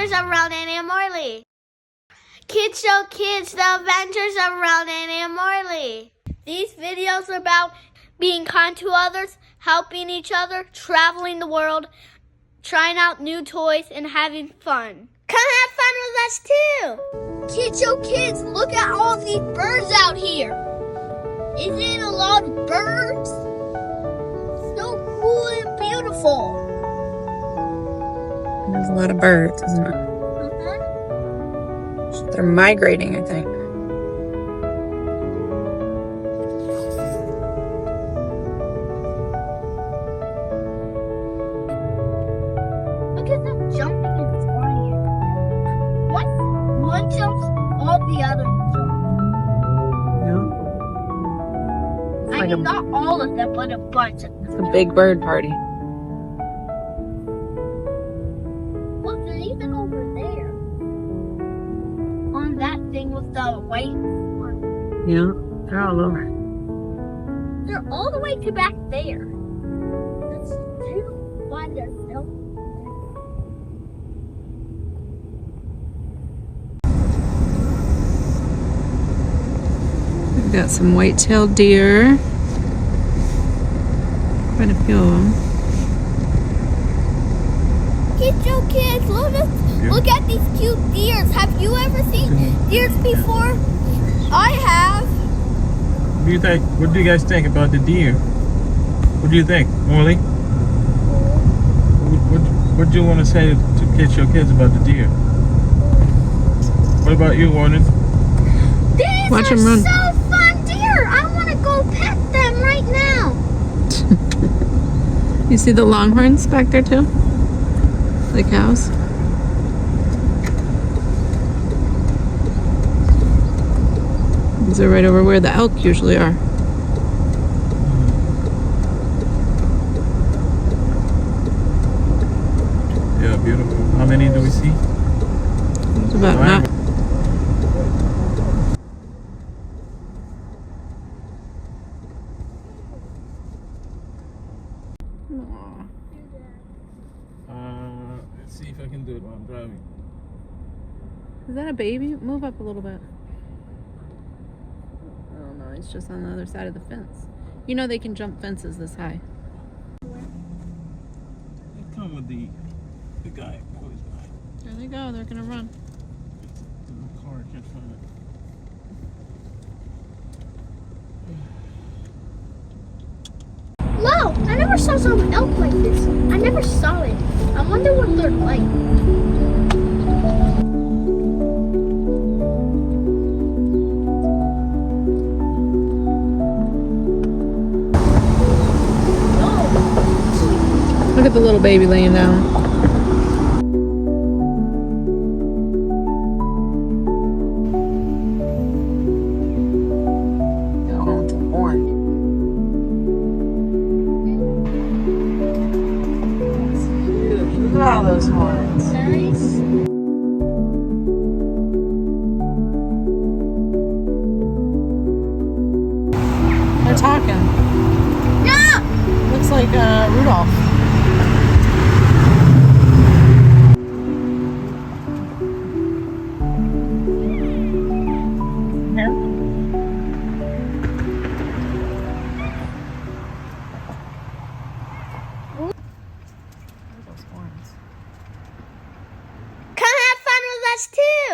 Adventures of Ronen and Morley. Kids Show Kids, The Adventures of Ronen and Morley. These videos are about being kind to others, helping each other, traveling the world, trying out new toys, and having fun. Come have fun with us too! Kids Show Kids, look at all these birds out here! Isn't it a lot of birds? So cool and beautiful. There's a lot of birds, isn't it? They're migrating, I think. Look at them jumping and flying. One jumps, all the others jump. Yeah. I mean, not all of them, but a bunch of them. It's a big bird party. Look, they're even over there. On that thing with the white one. Yeah, they're all over. They're all the way to back there. That's why they're built. We've got some white-tailed deer. Quite a few of them. Kids Show Kids, look at these cute deers. Have you ever seen deers before? I have. What do you think? What do you guys think about the deer? What do you think, Morley? What do you want to say to Kids Show Kids about the deer? What about you, Ronen? These Watch are them run. so fun deer. I want to go pet them right now. You see the longhorns back there too? The cows. These are right over where the elk usually are. Yeah, beautiful. How many do we see? It's about not. Let's see if I can do it while I'm driving. Is that a baby? Move up a little bit. Oh no, it's just on the other side of the fence. You know they can jump fences this high. They come with the guy always by. There they go. They're gonna run. It's in the car. I can't find it. Wow, I never saw some elk like this. I never saw it. I wonder what they're like. Look at the little baby laying down. Oh, it's a horn. Look at all those horns. Nice. They're talking. Yeah! Looks like Rudolph. Come have fun with us too!